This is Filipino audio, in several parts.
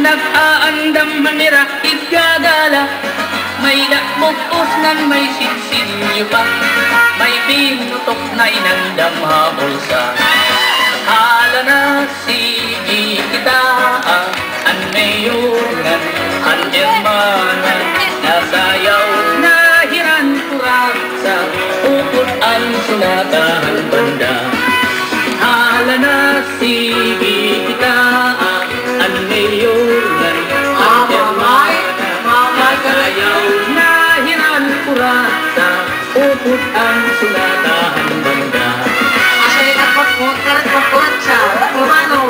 nag-aandam manira igagala, may dakbukos nan may sinsinyo pa, may pinutok na inandam habulsa. Hala na sige kita, anayungan, anjermanan, nasayaw na hiran kurat sa upot ang sunatahan banda. Hala na sige kita, anayungan, anjermanan, nasayaw na hiran kurat sa upot ang sunatahan banda. Kurat siya, kumano?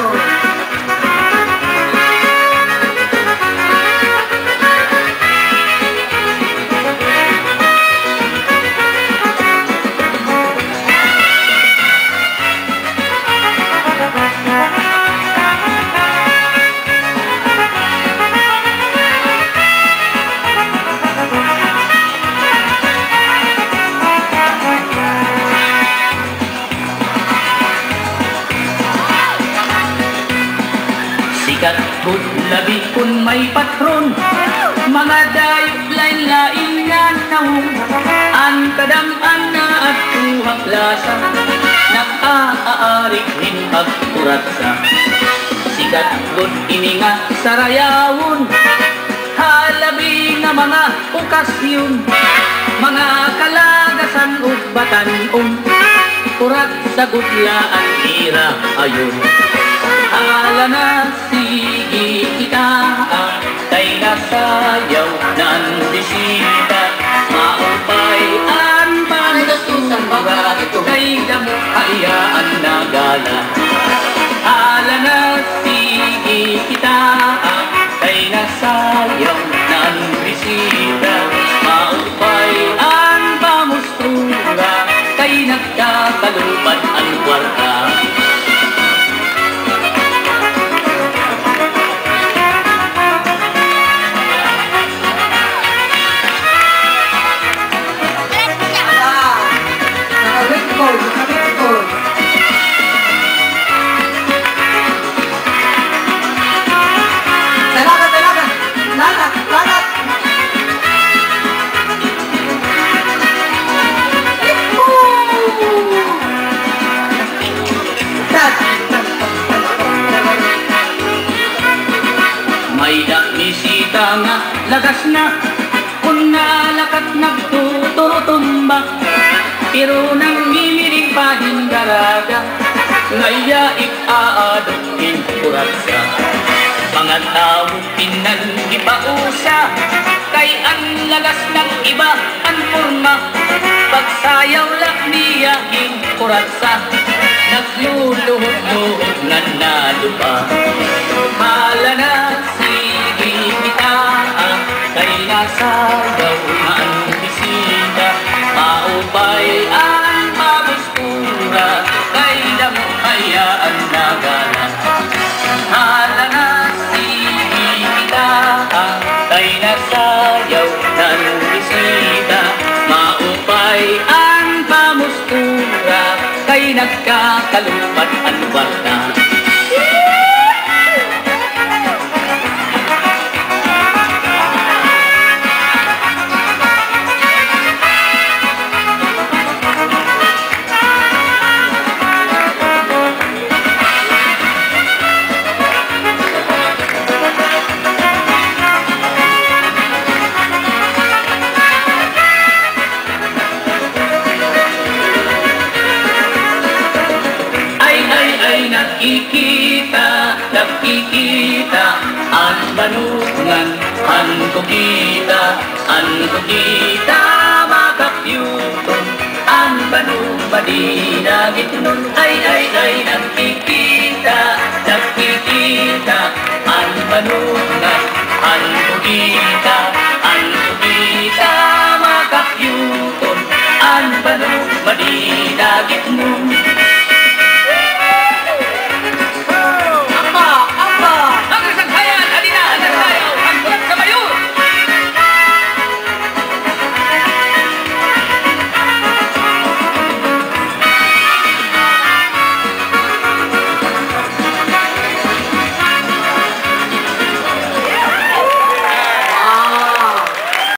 Sikat kut labi kun may patron, mga dayok lain-lain nga nahong, ang kadam-an na at tuhak lasa, nag-aarik rin pagkuratsa. Sikat kut ini nga sarayawon, halabi nga mga okasyon, mga kalagasan o batanon, kurat sa gutlaan ira ayon. Hala na sige kita, kay nasayaw nan bisita, maupay an panasusan baga, kay damo hayaan na gala. Hala na sige kita, kay nasayaw nan bisita, maupay an pamustura, kay nagkakalupan ang kwarta. May bisita nga lagas na, kung nalakat nagtututumba, pero nang mimiring pahin garaga, ngayaik aadokin kuratsa. Mga tao pinag-ipausa, kay ang lagas ng iba ang purma, pagsayaw lang niyaking kuratsa, nagluluhod-luhod nga nalupa. Hala na sige kita, kay nasayaw na ang bisita, maupay ang pabustura, kay damo hayaan na gala. Hala na sige kita, kay nasayaw na ang bisita, maupay ang pamustura, kay nagkakalupat ang kwarta. Nakikita, ang banungan, ang kukita, makapyuton, ang banung madinagit nun, ay, nakikita, ang banungan, ang kukita, makapyuton, ang banung madinagit nun.